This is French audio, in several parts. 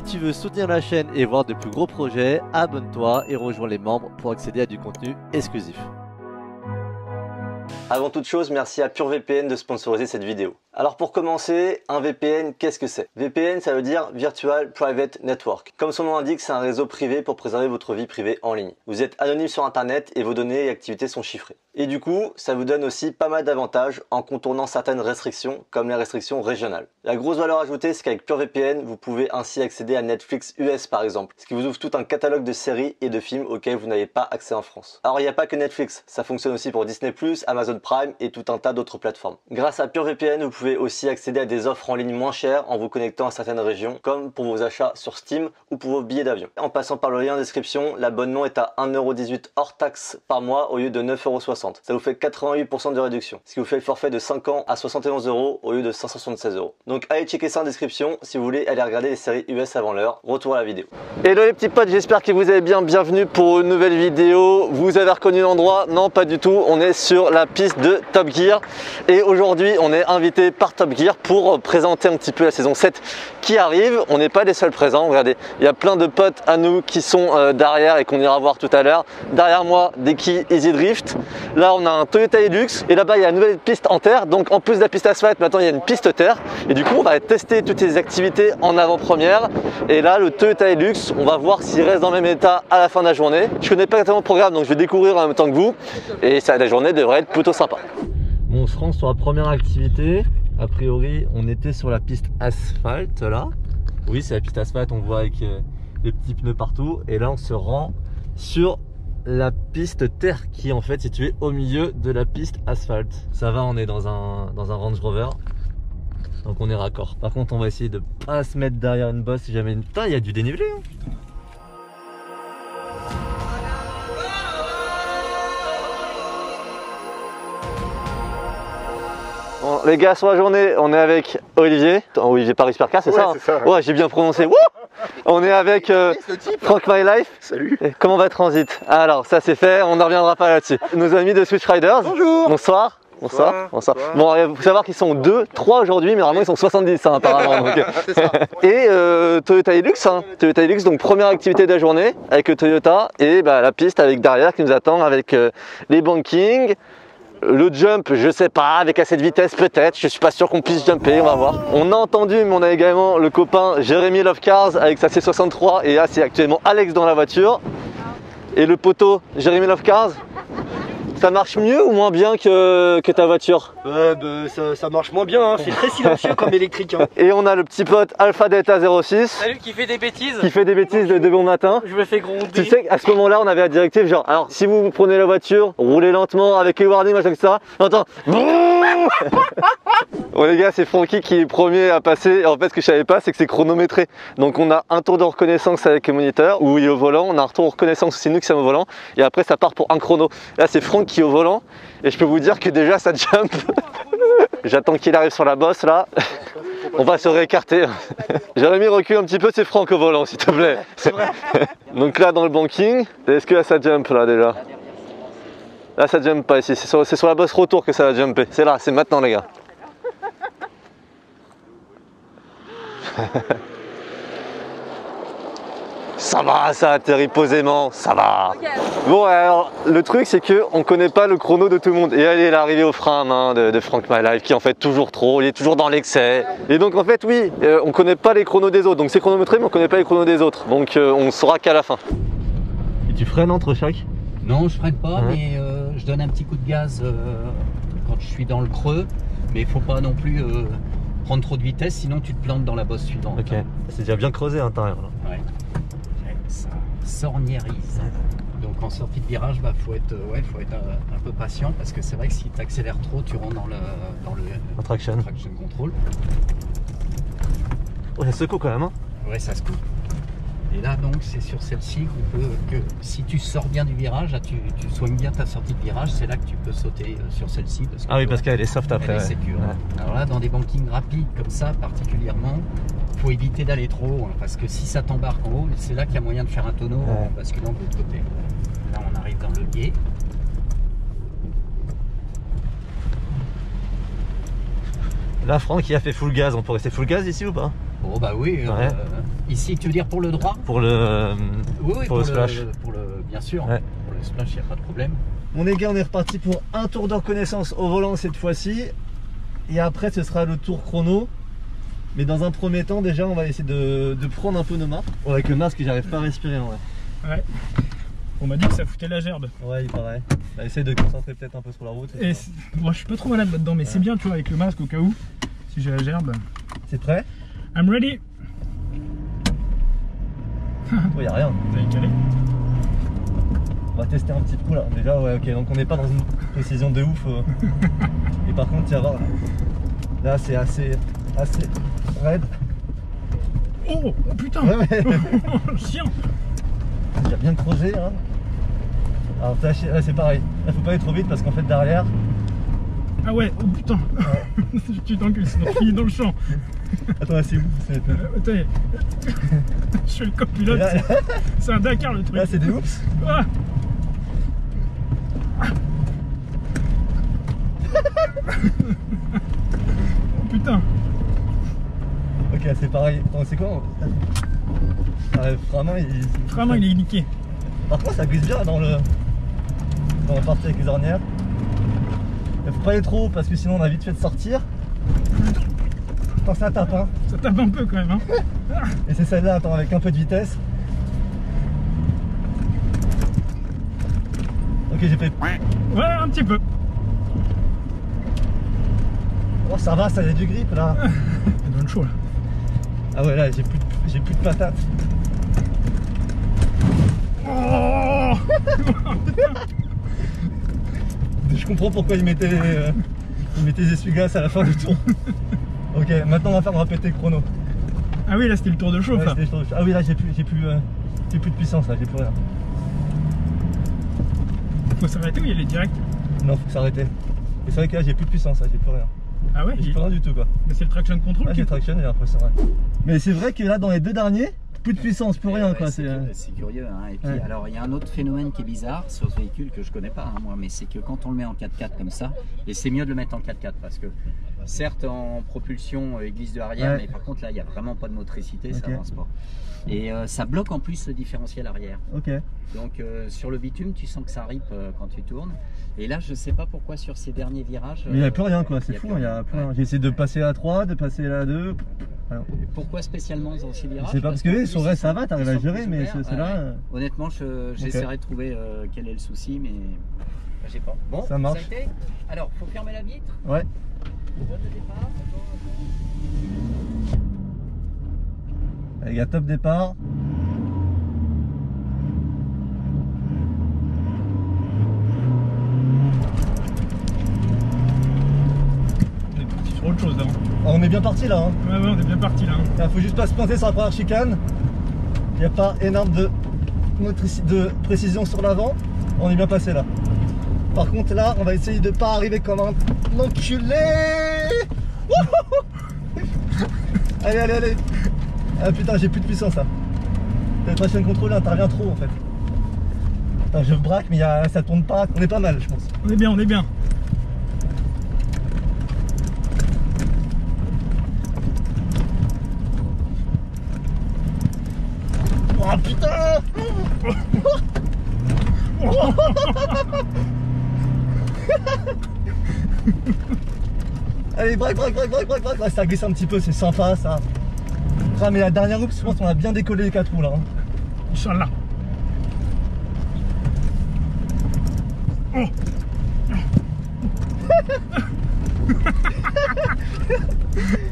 Si tu veux soutenir la chaîne et voir de plus gros projets, abonne-toi et rejoins les membres pour accéder à du contenu exclusif. Avant toute chose, merci à PureVPN de sponsoriser cette vidéo. Alors pour commencer, un VPN, qu'est-ce que c'est? VPN, ça veut dire Virtual Private Network. Comme son nom l'indique, c'est un réseau privé pour préserver votre vie privée en ligne. Vous êtes anonyme sur internet et vos données et activités sont chiffrées. Et du coup, ça vous donne aussi pas mal d'avantages en contournant certaines restrictions, comme les restrictions régionales. La grosse valeur ajoutée, c'est qu'avec PureVPN, vous pouvez ainsi accéder à Netflix US par exemple, ce qui vous ouvre tout un catalogue de séries et de films auxquels vous n'avez pas accès en France. Alors il n'y a pas que Netflix, ça fonctionne aussi pour Disney+, Amazon Prime et tout un tas d'autres plateformes. Grâce à PureVPN, vous pouvez aussi accéder à des offres en ligne moins chères en vous connectant à certaines régions, comme pour vos achats sur Steam ou pour vos billets d'avion. En passant par le lien en description, l'abonnement est à 1,18€ hors taxe par mois au lieu de 9,60€. Ça vous fait 88% de réduction, ce qui vous fait le forfait de 5 ans à 71€ au lieu de 576€. Donc allez checker ça en description si vous voulez aller regarder les séries US avant l'heure. Retour à la vidéo. Hello les petits potes, j'espère que vous allez bien. Bienvenue pour une nouvelle vidéo. Vous avez reconnu l'endroit? Non, pas du tout. On est sur la piste de Top Gear et aujourd'hui on est invité par Top Gear pour présenter un petit peu la saison 7 qui arrive. On n'est pas les seuls présents, regardez, il y a plein de potes à nous qui sont derrière et qu'on ira voir tout à l'heure. Derrière moi, Deki Easy Drift. Là on a un Toyota Hilux et là-bas il y a une nouvelle piste en terre. Donc en plus de la piste asphalte, maintenant il y a une piste terre et du coup on va tester toutes les activités en avant-première. Et là le Toyota Hilux, on va voir s'il reste dans le même état à la fin de la journée. Je connais pas exactement le programme donc je vais découvrir en même temps que vous et ça, la journée devrait être plutôt sympa. Bon, on se rend sur la première activité. A priori, on était sur la piste asphalte là. Oui, c'est la piste asphalte, on voit avec les petits pneus partout. Et là, on se rend sur la piste terre qui est en fait située au milieu de la piste asphalte. Ça va, on est dans un Range Rover. Donc on est raccord. Par contre, on va essayer de pas se mettre derrière une bosse si jamais une... Putain, il y a du dénivelé hein. Bon, les gars, sur la journée, on est avec Olivier Paris Supercar, c'est ça, hein? Ça ouais, j'ai bien prononcé. Wouh, on est avec Frank My Life. Salut. Et comment va Transit? Alors, ça c'est fait, on ne reviendra pas là-dessus. Nos amis de Switch Riders. Bonjour. Bonsoir. Bonsoir. Bonsoir. Bon, il faut savoir qu'ils sont 3 aujourd'hui, mais normalement ils sont 70 hein, apparemment. Donc. C'est ça. Et Toyota Hilux, hein. Toyota Hilux, donc première activité de la journée avec le Toyota et bah, la piste avec derrière qui nous attend avec les bankings. Le jump, je sais pas, avec assez de vitesse peut-être, je suis pas sûr qu'on puisse jumper, on va voir. On a entendu, mais on a également le copain Jérémy Love Cars avec sa C63 et là c'est actuellement Alex dans la voiture. Et le poteau Jérémy Love Cars, ça marche mieux ou moins bien que ta voiture? Ça marche moins bien, hein. C'est très silencieux comme électrique. Hein. Et on a le petit pote Alpha Delta 06. Salut, qui fait des bêtises. Qui fait des bêtises de bon matin. Je me fais gronder. Tu sais qu'à ce moment-là, on avait la directive genre, alors si vous prenez la voiture, roulez lentement avec les warnings, machin que ça. Entends. Bon les gars, c'est Francky qui est premier à passer. Et en fait, ce que je savais pas, c'est que c'est chronométré. Donc on a un tour de reconnaissance avec le moniteur où il est au volant. On a un tour de reconnaissance aussi nous qui sommes au volant. Et après, ça part pour un chrono. Là, c'est Franck qui est au volant. Et je peux vous dire que déjà, ça jump. J'attends qu'il arrive sur la bosse là. On va se réécarter. Jérémy, recule un petit peu, c'est Franck au volant s'il te plaît. C'est vrai. Donc là dans le banking, est-ce que là ça jump là déjà? Là ça jump pas ici, c'est sur la bosse retour que ça va jumper. C'est là, c'est maintenant les gars. Ça va, ça atterrit posément, ça va. Bon alors, le truc c'est que on connaît pas le chrono de tout le monde. Et elle est l'arrivée au frein à main de Frank My Life qui en fait toujours trop, il est toujours dans l'excès. Et donc en fait oui, on connaît pas les chronos des autres. Donc c'est chronométré mais on connaît pas les chronos des autres. Donc on saura qu'à la fin. Et tu freines entre chaque? Non, je freine pas, mais je donne un petit coup de gaz quand je suis dans le creux. Mais il faut pas non plus prendre trop de vitesse, sinon tu te plantes dans la bosse suivante. Ok, c'est déjà bien creusé à l'intérieur. Ouais. Ça s'orniérise. Donc en sortie de virage, bah, faut être un peu patient parce que c'est vrai que si tu accélères trop, tu rentres dans le traction control. Oh, ça secoue quand même hein. Ouais, ça secoue. Et là donc c'est sur celle-ci que si tu sors bien du virage, là, tu soignes bien ta sortie de virage, c'est là que tu peux sauter sur celle-ci. Ah oui, parce qu'elle est soft après. Elle est sécure. Ouais. Alors là dans des bankings rapides comme ça particulièrement, faut éviter d'aller trop haut hein, parce que si ça t'embarque en haut, c'est là qu'il y a moyen de faire un tonneau en basculant de l'autre côté. Là on arrive dans le gué. Là Franck il a fait full gaz, on peut rester full gaz ici ou pas? Oh bah oui, Ici, tu veux dire pour le droit? Pour le... Oui, pour le splash. Bien sûr. Ouais. Pour le splash, il n'y a pas de problème. Bon les gars, on est reparti pour un tour de reconnaissance au volant cette fois-ci. Et après, ce sera le tour chrono. Mais dans un premier temps, déjà, on va essayer de prendre un peu nos marques. Ouais, avec le masque, j'arrive pas à respirer en vrai. Ouais. On m'a dit que ça foutait la gerbe. Ouais, il paraît. Bah, essaye de te concentrer peut-être un peu sur la route. Et moi, je suis pas trop malade là-dedans, mais c'est bien, tu vois, avec le masque au cas où, si j'ai la gerbe. C'est prêt? I'm ready. Ouais, y'a rien. T'as écalé? On va tester un petit coup là. Déjà, ouais, ok, donc on n'est pas dans une précision de ouf. Et par contre, tu vas voir, là c'est assez raide. Oh, oh putain. Ouais, ouais. Chien. Il a bien creusé hein. Alors là c'est pareil, là faut pas aller trop vite parce qu'en fait derrière. Ah ouais, oh putain. Ouais. Tu t'encules, sinon tu finis dans le champ. Attends là c'est où? Attends, je suis le copilote. C'est un Dakar le truc. Là c'est des oups. Ah. Oh putain. Ok c'est pareil. Attends c'est quoi? Vraiment il est niqué. Par contre ça glisse bien dans la partie avec les ornières. Il faut pas aller trop haut parce que sinon on a vite fait de sortir. Attends ça tape hein. Ça tape un peu quand même hein. Et c'est celle-là, attends, avec un peu de vitesse. Ok j'ai fait. Ouais un petit peu. Oh ça va, ça y a du grip là. Ça donne chaud là. Ah ouais là j'ai plus de patates. Oh. Je comprends pourquoi ils mettaient des essuie-glaces à la fin du tour. Ok, maintenant on va péter le chrono. Ah oui là c'était le tour de chauffe Ouais, là. Ah oui là j'ai plus de puissance là, j'ai plus rien. Faut s'arrêter ou y aller direct? Non, faut s'arrêter. Et c'est vrai que là j'ai plus de puissance là, j'ai plus rien. Ah ouais? J'ai plus rien du tout quoi. Mais c'est le traction control Là qui... j'ai traction, j'ai l'impression ouais. Mais c'est vrai que là dans les deux derniers, plus de puissance, plus rien Ouais, quoi. c'est curieux. Hein. Et puis, Ouais. alors, il y a un autre phénomène qui est bizarre sur ce véhicule que je connais pas, hein, moi, mais c'est que quand on le met en 4x4 comme ça, et c'est mieux de le mettre en 4x4 parce que, certes, en propulsion, il glisse de arrière, Ouais. mais par contre, là, il n'y a vraiment pas de motricité, ça Ok. avance pas. Et ça bloque en plus le différentiel arrière. Ok. Donc, sur le bitume, tu sens que ça ripe quand tu tournes. Et là, je sais pas pourquoi sur ces derniers virages. Mais il n'y a plus rien quoi, c'est y a fou, plus il y a rien. plus rien. Ouais. J'ai essayé de passer à 3, de passer à 2. Alors, Pourquoi spécialement dans ces virages? je sais pas parce que qu'en eux, plus, sur vrai ça va, t'arrives ils à sont gérer, plus mais ouverts. c'est là. Honnêtement, j'essaierai de trouver quel est le souci, mais j'ai pas. Bon, Ça marche. a été. Alors, faut fermer la vitre. Ouais. On donne le départ. Allez gars, top départ. On est parti sur autre chose là. Ah, on est bien parti là. Hein. Ouais on est bien parti là. Il faut juste pas se planter sur la première chicane. Il n'y a pas énorme de précision sur l'avant. On est bien passé là. Par contre là, on va essayer de pas arriver comme un enculé. Allez, allez, allez. Ah putain, j'ai plus de puissance là. La traction contrôle intervient trop en fait. Attends, je braque mais ça tourne pas. On est pas mal je pense. On est bien, on est bien. Oh putain. Allez, braque. Là, ça glisse un petit peu, c'est sympa ça. Ah, mais la dernière roue, je pense qu'on a bien décollé les 4 roues là. Hein. Inch'Allah. Oh.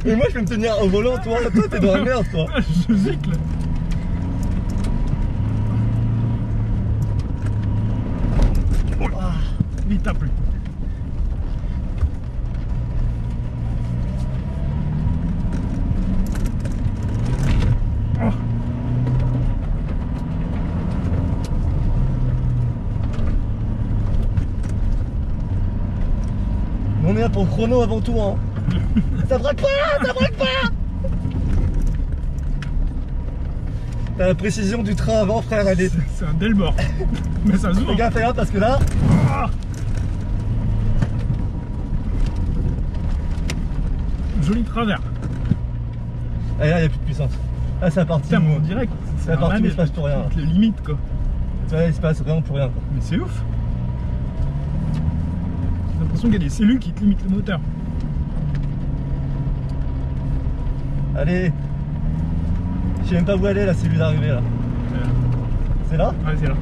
Et moi, je vais me tenir au volant, toi t'es dans la merde, toi. Je zicle. Ah. Il tape lui. Oh. On est là pour le chrono avant tout, hein. Ça braque pas, ça braque pas. T'as la précision du train avant, frère, elle est... C'est un Delbord. Mais ça se Fais voit. gaffe là, parce que là... Ah. Joli travers. Allez, là, il n'y a plus de puissance. Ah, c'est la partie Putain, mais on dirait que c'est la partie où il se passe pour rien. Le limite quoi. Ouais, il se passe vraiment pour rien quoi. Mais c'est ouf. J'ai l'impression qu'il y a des cellules qui te limitent le moteur. Allez. Je sais même pas où elle est la cellule d'arrivée là. C'est là? Ouais, c'est là.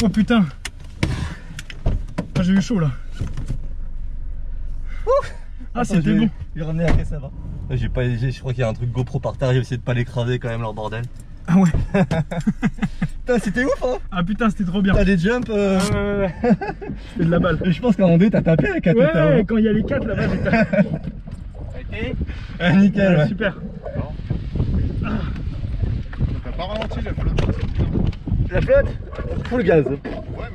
Oh putain. Ah, j'ai eu chaud là. Ah, c'était bon. Je vais ramener la caisse là-bas. Je crois qu'il y a un truc GoPro par terre, j'ai essayé de pas l'écraser quand même leur bordel. Ah ouais. Putain, c'était ouf hein. Ah putain, c'était trop bien. T'as des jumps Ouais. C'était de la balle. Et je pense qu'à un moment donné t'as tapé avec la tête là. Ouais, quand il y a les 4 là-bas, j'ai tapé. Ah, nickel ouais. Super. T'as pas ralenti la flotte? La flotte? Full gaz. Ouais,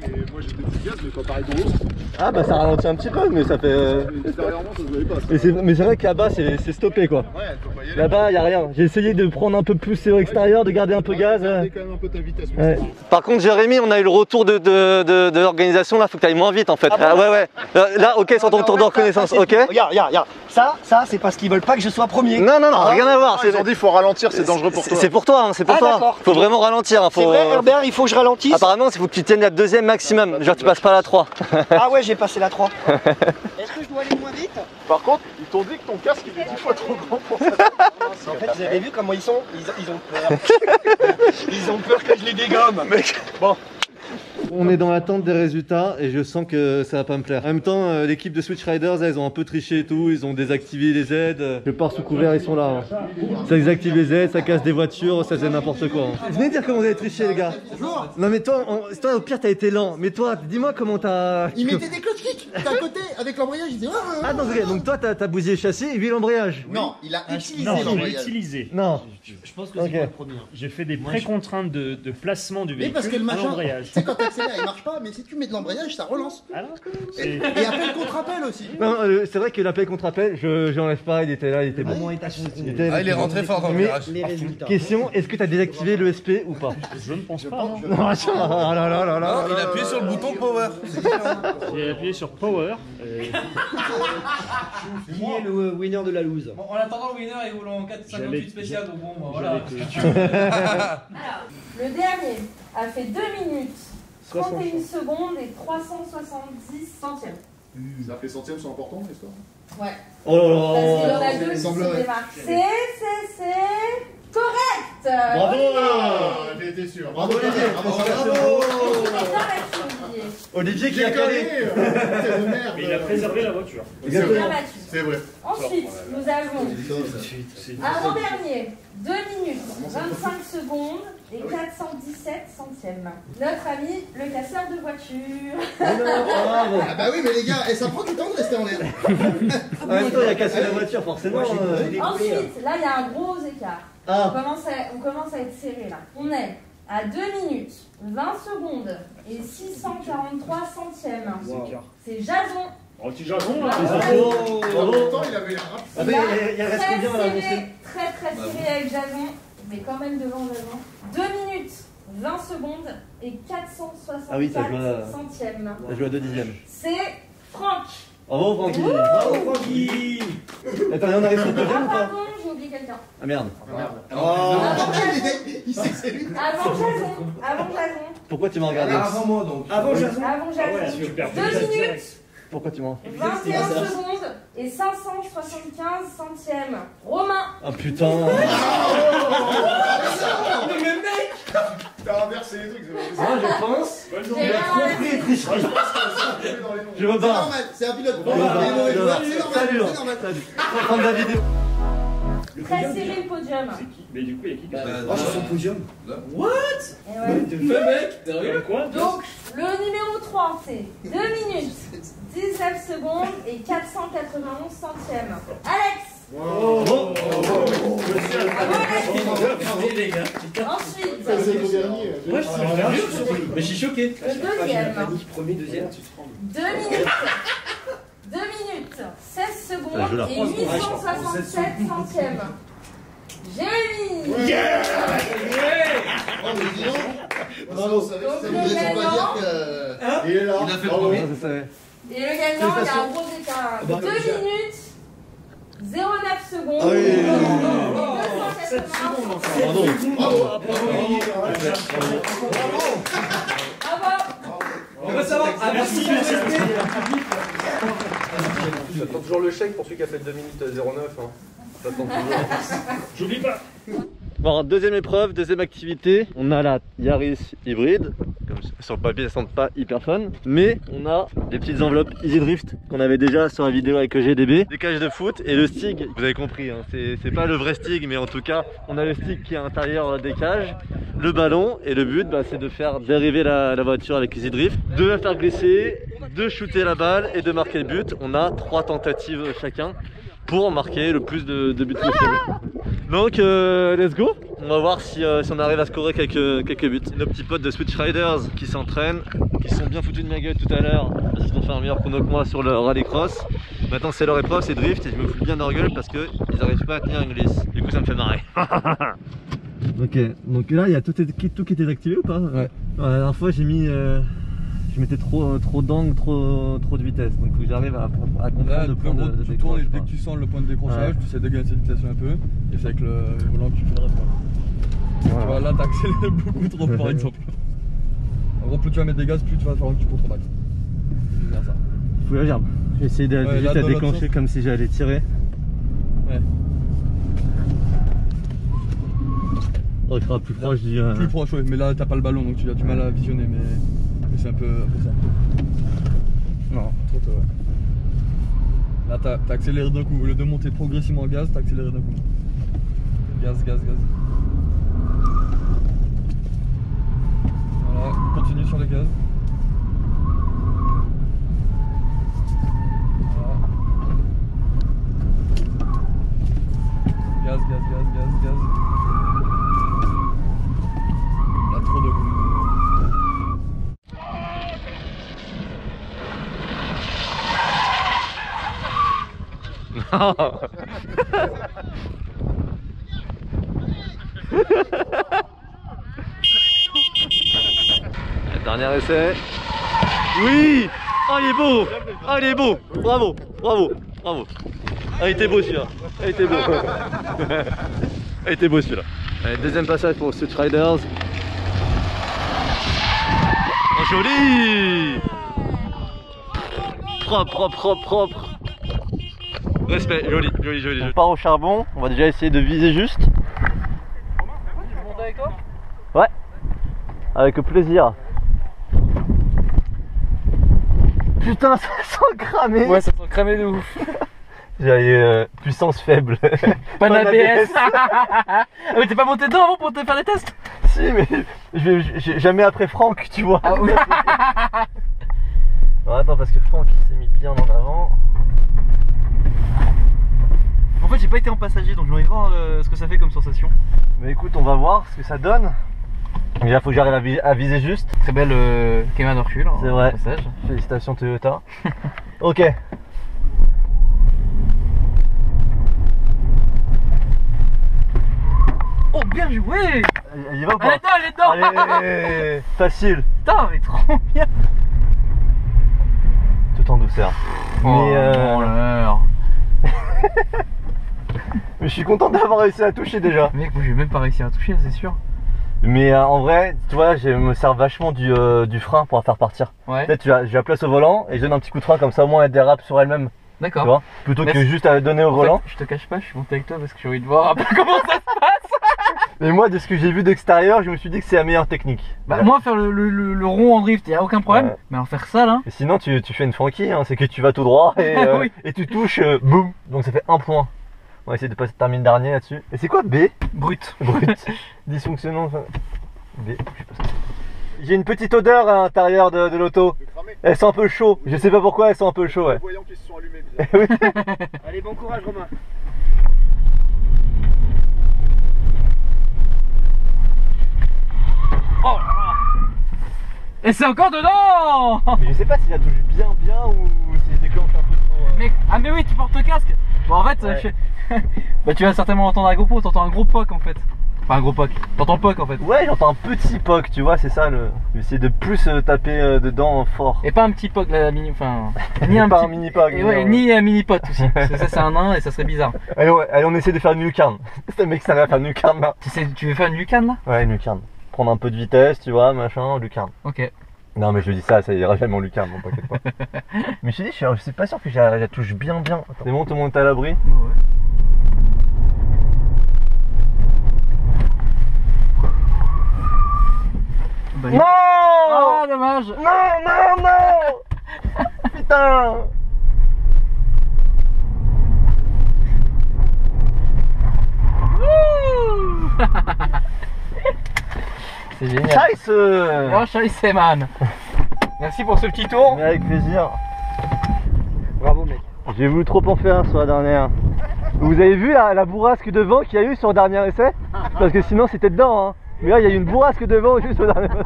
mais moi j'ai des petits gaz, mais pas pareil pour l'eau. Ah bah ça ralentit un petit peu mais ça fait... Extérieurement ça se voyait pas. Mais c'est vrai que là-bas c'est stoppé quoi. Ouais, elle peut pas y aller. Là-bas y a rien. J'ai essayé de prendre un peu plus CO extérieur, de garder un peu gaz. Garder quand même un peu ta vitesse. Ouais. Par contre, Jérémy, on a eu le retour de l'organisation là, faut que tu ailles moins vite en fait. Ah, ouais. Là, ok, sur ton tour de reconnaissance, ok. Regarde. Ça c'est parce qu'ils veulent pas que je sois premier. Non, rien à voir. Ils ont dit qu'il faut ralentir, c'est dangereux pour toi. C'est pour toi, c'est pour toi. d'accord. Faut vraiment ralentir. Faut... C'est vrai Herbert, il faut que je ralentisse. Apparemment, il faut que tu tiennes la deuxième maximum. Genre, tu passes pas la 3. Ah ouais, j'ai passé la 3. Est-ce que je dois aller moins vite? Par contre, ils t'ont dit que ton casque il est 10 fois trop grand pour ça. En fait, vous avez vu comment ils sont? Ils ont peur. Ils ont peur que je les dégomme. Mec. Bon. On est dans l'attente des résultats et je sens que ça va pas me plaire. En même temps, l'équipe de Switch Riders, là, ils ont un peu triché et tout, ils ont désactivé les aides. Je pars sous couvert, ils sont là. Hein. Ça désactive les aides, ça casse des voitures, ça faisait n'importe quoi. Hein. Venez dire comment vous avez triché les gars. Non mais toi, au pire t'as été lent, mais toi, dis-moi comment t'as... Il mettait des clutch kicks à côté avec l'embrayage, il disait Ah non, ok, donc toi t'as bousillé le châssis et lui l'embrayage. Non, il a utilisé Non, je l'ai l'embrayage. utilisé. Non. Je pense que c'est pas le premier. J'ai fait des pré-contraintes de placement du Mais véhicule parce que le à machin, tu l'embrayage. sais quand t'accélères il marche pas, mais si tu mets de l'embrayage ça relance. Alors, Et après le contre-appel aussi. Non, c'est vrai que l'appel contre appel, j'enlève pas, il était là, il était bon. Il est rentré fort dans le virage. Question, est-ce que t'as désactivé l'ESP ou pas? je ne pense pas, non. Non, oh là là là là. Il a appuyé sur le bouton power. J'ai appuyé sur Power. Et... Qui est le winner de la loose? Bon, en attendant, le winner est en 458 spécial, donc bon, voilà. Alors, le dernier a fait 2 minutes, 31 secondes et 370 centièmes. Ça fait centième, c'est important l'histoire. Ouais. Oh là Parce qu'il y en là. a 2 qui se démarquent. C'est correct. Bravo. J'ai été sûr. Bravo Olivier. Olivier qui a calé. Mais il a préservé la voiture. C'est vrai. Ensuite, nous avons avant-dernier, 2 minutes, 25 secondes et 417 centièmes. Notre ami, le casseur de voiture. Ah bah oui mais les gars, et ça prend du temps de rester en l'air. En même temps, il a cassé la voiture forcément. Ensuite, là, il y a un gros écart. Ah. On commence à être serré là. On est à 2 minutes, 20 secondes et 643 centièmes. C'est Jason. Oh, petit Jason, là. Pourtant, il avait l'air rapide. Ah, mais il reste combien à l'annoncer? Très serré avec Jason, mais quand même devant Jason. 2 minutes, 20 secondes et 464 centièmes. T'as joué à 2 dixièmes. C'est Franck. Bravo Francky. Bravo Francky. Attends, on arrive sur le podium ou pas? Pardon, j'ai oublié quelqu'un. Ah merde. Il sait que c'est lui. Avant Jason. Pourquoi tu m'as regardé? Avant moi donc. Avant Jason. Avant Jason. 2 minutes. Pourquoi tu m'as? 21 secondes et 575 centièmes. Romain. Ah putain. Mais mec, t'as inversé les trucs. Moi je pense. Il a trop pris tricherie. Je me C'est barre. normal, c'est un pilote. Salut. On va prendre la vidéo. Très serré le podium. Mais du coup, il y a qui qui sur son podium. What? Et ouais. T'es fait, mec? T'es rigolo? Quoi? Donc, le numéro 3, c'est 2 minutes, 19 secondes et 491 centièmes. Alex. Bravo. Les gars. Ensuite, C'est le dernier. Mais je suis choqué. le deuxième. Premier, deuxième. 2 minutes, 16 secondes et 867 centièmes. Jérémy. Oh mais dis donc. Ça ne laisse pas dire que... Il est là. Il a fait le premier. Et le gagnant, il y a un gros écart. 2 minutes, 0,9 secondes. Ah oui. 7 secondes encore. Bravo. On va savoir. Ah, merci. J'attends toujours le chèque pour celui qui a fait 2 minutes 09. Hein. J'attends toujours. J'oublie pas. Bon, deuxième épreuve, deuxième activité. On a la Yaris hybride. Comme sur le papier, elles sont pas hyper fun. Mais on a des petites enveloppes Easy Drift qu'on avait déjà sur la vidéo avec GDB. Des cages de foot et le Stig. Vous avez compris, hein, c'est pas le vrai Stig, mais en tout cas, on a le Stig qui est à l'intérieur des cages. Le ballon et le but, c'est de faire dériver la voiture avec Easy Drift, de la faire glisser, de shooter la balle et de marquer le but. On a 3 tentatives chacun pour marquer le plus de buts possible. Donc let's go. On va voir si on arrive à scorer quelques buts. Nos petits potes de Switch Riders qui s'entraînent, qui sont bien foutus de ma gueule tout à l'heure parce qu'ils ont fait un meilleur chrono que moi sur le rallycross. Maintenant c'est leur épreuve, c'est drift et je me fous bien de leur gueule parce qu'ils n'arrivent pas à tenir une glisse. Du coup ça me fait marrer. Ok, donc là il y a tout qui était activé ou pas? Ouais. La dernière fois j'ai mis... je mettais trop d'angle, trop de vitesse, donc faut que j'arrive à comprendre là, le point de décrochage. Tu tournes et dès que tu sens le point de décrochage, tu essaies de gagner cette vitesse un peu, et c'est avec le volant que tu fais le reste. Voilà. Tu vois, là t'as accéléré beaucoup trop par exemple. En gros, plus tu vas mettre des gaz, plus tu vas faire que tu cours trop back. C'est bien ça. Faut la gerbe. Je vais essayer de vite à déclencher comme si j'allais tirer. Ouais. On sera plus proche du... Plus proche, ouais, mais là t'as pas le ballon donc tu as du mal à visionner, mais c'est un peu ça. Non, trop tôt, ouais. Là t'as accéléré d'un coup, au lieu de monter progressivement au gaz, t'as accéléré d'un coup. Gaz. Voilà, continue sur les gaz. Voilà. Gaz. Là trop de coup. Dernier essai. Oui. Oh il est beau. Oh il est beau. Bravo. Ah il était beau celui-là. Il était beau celui-là. Allez, deuxième passage pour Switch Riders. Oh joli. Propre. Respect, joli. On part au charbon, on va déjà essayer de viser juste. Tu montes avec toi? Ouais, avec plaisir. Putain, ça sent cramé. Ouais, ça sent cramé de ouf. J'ai puissance faible. Pas d'ABS. Ah mais t'es pas monté dedans avant pour te faire les tests? Si, mais jamais après Franck, tu vois. Ah, oui. Non, attends, parce que Franck il s'est mis bien en avant. En fait j'ai pas été en passager donc j'ai envie de voir ce que ça fait comme sensation. Mais écoute, on va voir ce que ça donne. Mais là faut que j'arrive à viser juste. Très belle caméra de recul. C'est vrai. Passage. Félicitations Toyota. Ok. Oh bien joué. Elle y va ou pas? Elle est dedans. Allez. Facile. Putain mais trop bien. Tout en douceur. Oh, mais je suis content d'avoir réussi à toucher déjà. Mec, moi j'ai même pas réussi à toucher, c'est sûr. Mais en vrai, tu vois, je me sers vachement du frein pour la faire partir. Ouais. Peut-être je la place au volant et je donne un petit coup de frein comme ça au moins elle dérape sur elle-même. D'accord. Tu vois, plutôt que juste à donner au volant. Fait, je te cache pas, je suis monté avec toi parce que j'ai envie de voir un peu comment ça se passe. Mais moi, de ce que j'ai vu d'extérieur, je me suis dit que c'est la meilleure technique. Bah moi faire le rond en drift, y a aucun problème. Ouais. Mais en faire ça là. Et sinon tu fais une Frankie, hein, c'est que tu vas tout droit et, oui. Et tu touches, boum. Donc ça fait 1 point. On va essayer de pas terminer dernier là-dessus. Et c'est quoi B? Brut. Dysfonctionnant. B. J'ai une petite odeur à l'intérieur de l'auto. Elles sont un peu chaudes. Je sais pas pourquoi elles sont un peu chaudes. Ouais. Les voyants qui se sont allumés. Oui. Allez, bon courage Romain. Oh. Et c'est encore dedans. Mais je sais pas si la touche bien ou si je déclenche un peu trop. Mec, ah mais oui tu portes le casque. Bon en fait, ouais. bah tu vas certainement entendre un gros pot, t'entends un gros poc en fait. Enfin Pas un gros poc. T'entends poc en fait. Ouais, j'entends un petit poc, tu vois, c'est ça le. Essayer de plus taper dedans fort. Et pas un petit poc la mini. Enfin. Ni un pas petit. Un mini poc. Ouais, ni un mini pot aussi. Ça c'est un nain et ça serait bizarre. Allez, ouais, allez, on essaie de faire une lucarne. C'est le mec, ça va faire une lucarne là. Tu veux faire une lucarne là? Ouais, une lucarne. Prendre un peu de vitesse, tu vois, machin, lucarne. Ok. Non, mais je dis ça ira jamais en lucarne, bon, t'inquiète pas. Mais je te dis, je suis pas sûr que je la touche bien. C'est bon, tout le monde est à l'abri? Ouais. Bah, non! Oh, dommage! Non! Putain! C'est génial. Scheiße! Oh, scheiße, man. Merci pour ce petit tour. Mais avec plaisir. Bravo, mec. J'ai voulu trop en faire sur la dernière. Vous avez vu la bourrasque de vent qu'il y a eu sur le dernier essai? Parce que sinon c'était dedans, hein. Mais là il y a eu une bourrasque de vent juste au dernier essai.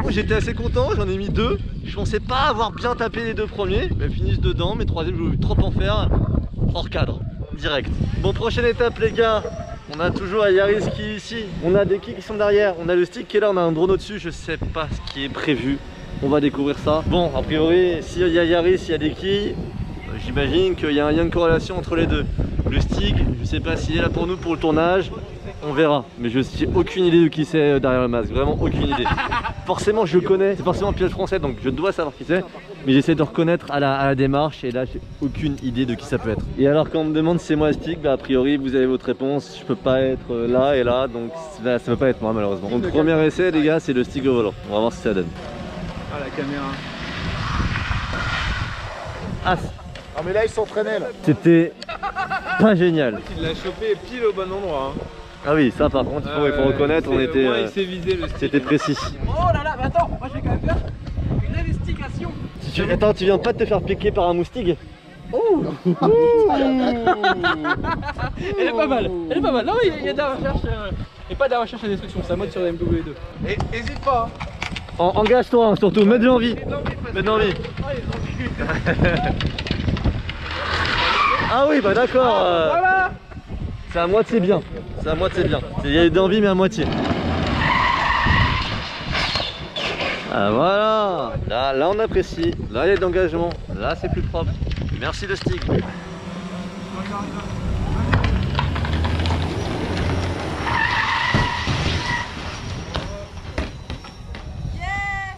J'étais assez content, j'en ai mis 2. Je pensais pas avoir bien tapé les 2 premiers. Mais finissent dedans, mais troisième j'ai voulu trop en faire. Hors cadre, direct. Bon, prochaine étape les gars. On a toujours un Yaris qui est ici. On a des quilles qui sont derrière. On a le stick qui est là, on a un drone au-dessus. Je sais pas ce qui est prévu. On va découvrir ça. Bon, a priori, s'il y a Yaris, il y a des quilles. J'imagine qu'il y a un lien de corrélation entre les deux. Le stick, je sais pas s'il est là pour nous pour le tournage. On verra. Mais je n'ai aucune idée de qui c'est derrière le masque. Vraiment aucune idée. Forcément, je le connais. C'est forcément un pilote français, donc je dois savoir qui c'est. Mais j'essaie de reconnaître à la démarche. Et là, j'ai aucune idée de qui ça peut être. Et alors, quand on me demande si c'est moi le stick, bah, a priori, vous avez votre réponse. Je peux pas être là et là. Donc, ça peut pas être moi, malheureusement. Donc, premier essai, les gars, c'est le stick au volant. On va voir ce que ça donne. Ah, la caméra. Ah, Ah mais là ils s'entraînaient là. c'était pas génial. Il l'a chopé pile au bon endroit. Hein. Ah oui, ça par contre, il faut reconnaître, on était. Il s'est visé le stick. C'était précis. Oh là là, mais attends, moi je vais quand même faire une investigation. Attends, tu viens pas de te faire piquer par un moustique? Oh. Elle est pas mal, elle est pas mal. Non, il y a de la recherche. Et pas de la recherche à destruction, c'est un mode sur la MW2. Et hésite pas. Engage-toi hein, surtout, mets de l'envie. Mets de l'envie. Ah oui, bah d'accord. Voilà. C'est à moitié bien. C'est à moitié bien. Il y a eu d'envie, mais à moitié. Ah voilà. Là on apprécie. Là il y a d'engagement. Là c'est plus propre. Merci le stick.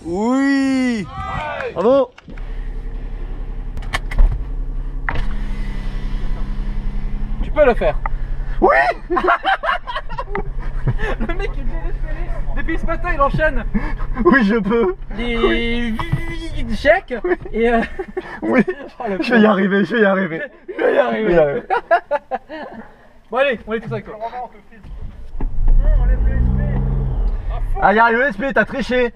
Oui. Bravo. Tu peux le faire. Oui. Le mec est désespéré. Depuis ce matin il enchaîne Oui je peux. les chèques et Oui. Oh, Je vais y arriver, je vais y arriver. Je vais y arriver. Bon allez, on est tous avec toi. Ah y'a l'USB, t'as triché.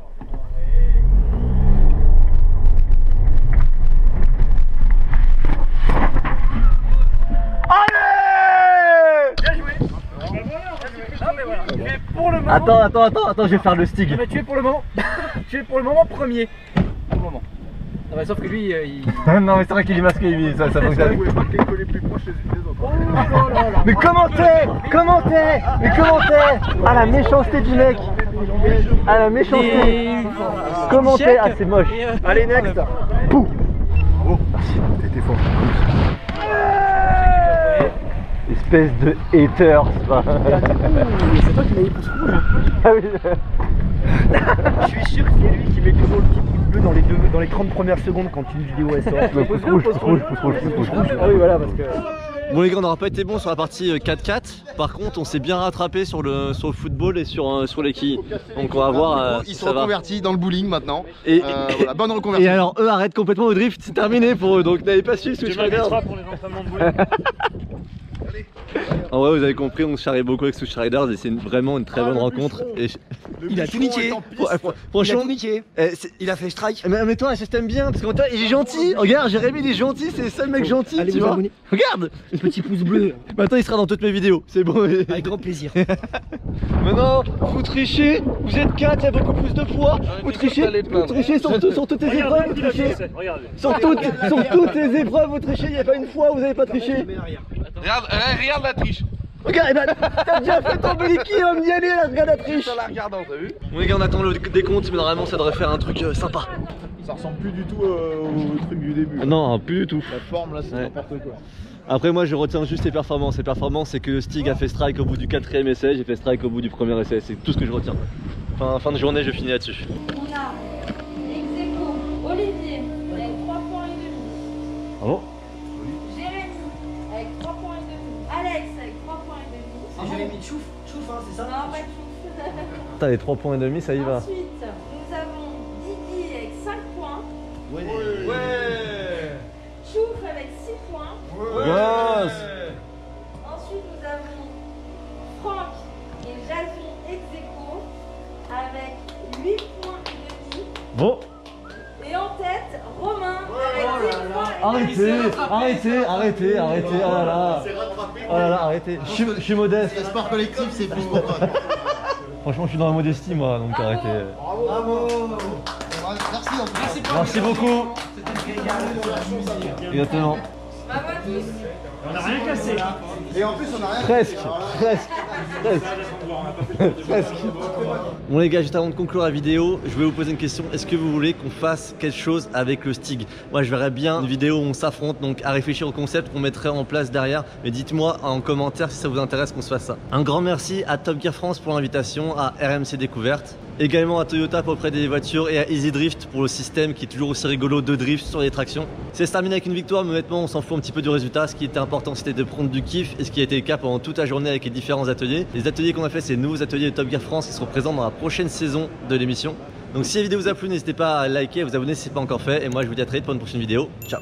Allez. Bien joué. Non mais voilà, tu es pour le moment. Attends, je vais faire le stick. Mais tu es pour le moment. Tu es pour le moment premier. Pour le moment. Non mais sauf que lui il. Non mais c'est vrai qu'il est masqué lui, ça fonctionne. Vous pouvez pas les coller plus proches les unes des autres. Oh là là. Mais commentez. Ah la méchanceté du mec. Ah la méchanceté. Commentez, ah c'est moche. Allez, next. Pouh. Oh, merci, t'étais fort. Espèce de haters. C'est toi qui m'as mis pouce rouge. Ah oui. Je suis sûr que c'est lui qui met toujours le petit pouce bleu dans les 30 premières secondes quand une vidéo elle sort. Pouce rouge. Ah oui voilà parce que... Bon les gars, on n'aura pas été bon sur la partie 4x4. Par contre on s'est bien rattrapé sur le football et sur les quilles. Donc on va voir. Ils sont reconvertis dans le bowling maintenant. Et, voilà, bonne reconversion. Et alors eux arrêtent complètement au drift, c'est terminé pour eux. Donc n'allez pas suivre Switch Riders. Pour les entraînements de bowling. En vrai vous avez compris, on se charrie beaucoup avec Switch Riders et c'est vraiment une très bonne rencontre. Et Il a tout niqué. Franchement, Il a fait strike. mais toi je t'aime bien parce que il est gentil. Regarde, Jérémy il est gentil, c'est le seul mec gentil. Allez Tu vous vois. abonner. Regarde. Petit pouce bleu. Maintenant il sera dans toutes mes vidéos, c'est bon. Avec grand plaisir. Maintenant, vous trichez, vous êtes 4, il y a beaucoup plus de poids. Vous trichez sur toutes les épreuves, vous trichez. Sur toutes les épreuves, vous trichez, il n'y a pas une fois où vous n'avez pas triché. Regarde la triche. Regarde, t'as déjà fait tomber les quilles, on va y aller, là, regarde la triche. la regardant, t'as vu? Bon les gars, on attend le décompte, mais normalement ça devrait faire un truc sympa. Ça ressemble plus du tout au truc du début. Non, plus du tout. La forme là, c'est n'importe quoi. Après moi je retiens juste les performances. Les performances c'est que Stig a fait strike au bout du 4ème essai, j'ai fait strike au bout du 1er essai, c'est tout ce que je retiens. Fin de journée je finis là-dessus. On a ex-aequo Olivier avec 3 points et demi. Ah bon? Jérémy avec 3 points et demi. Alex avec 3 points et demi. C'est Jérémy Tchouf, hein, c'est ça? Non, pas de chouf. T'as les 3 points et demi, ça y va. Ensuite, nous avons Didi avec 5 points. Ouais. Chouf avec 6 points. Gosse. Ensuite, nous avons Franck et Jason ex-aequo avec 8 points et demi. Bon. Et en tête, Romain avec 10 points et demi. Arrêtez, oh là là. Oh là là, arrêtez. Je suis modeste. Le sport collectif, c'est plus pour toi. Franchement, je suis dans la modestie moi, donc arrêtez. Bravo. Merci en tout cas. Merci beaucoup. Exactement. Bravo à tous. On a rien cassé. Et en plus, on a rien. Presque. Bon les gars, juste avant de conclure la vidéo, je vais vous poser une question. Est-ce que vous voulez qu'on fasse quelque chose avec le Stig? Moi je verrais bien une vidéo où on s'affronte, donc à réfléchir au concept qu'on mettrait en place derrière. Mais dites-moi en commentaire si ça vous intéresse qu'on se fasse ça. Un grand merci à Top Gear France pour l'invitation, à RMC Découverte. Également à Toyota pour prêter des voitures et à Easy Drift pour le système qui est toujours aussi rigolo de drift sur les tractions. C'est se terminer avec une victoire, mais honnêtement on s'en fout un petit peu du résultat. Ce qui était important c'était de prendre du kiff et ce qui a été le cas pendant toute la journée avec les différents ateliers. Les ateliers qu'on a fait, c'est les nouveaux ateliers de Top Gear France qui seront présents dans la prochaine saison de l'émission. Donc si la vidéo vous a plu, n'hésitez pas à liker et à vous abonner si ce n'est pas encore fait. Et moi je vous dis à très vite pour une prochaine vidéo. Ciao.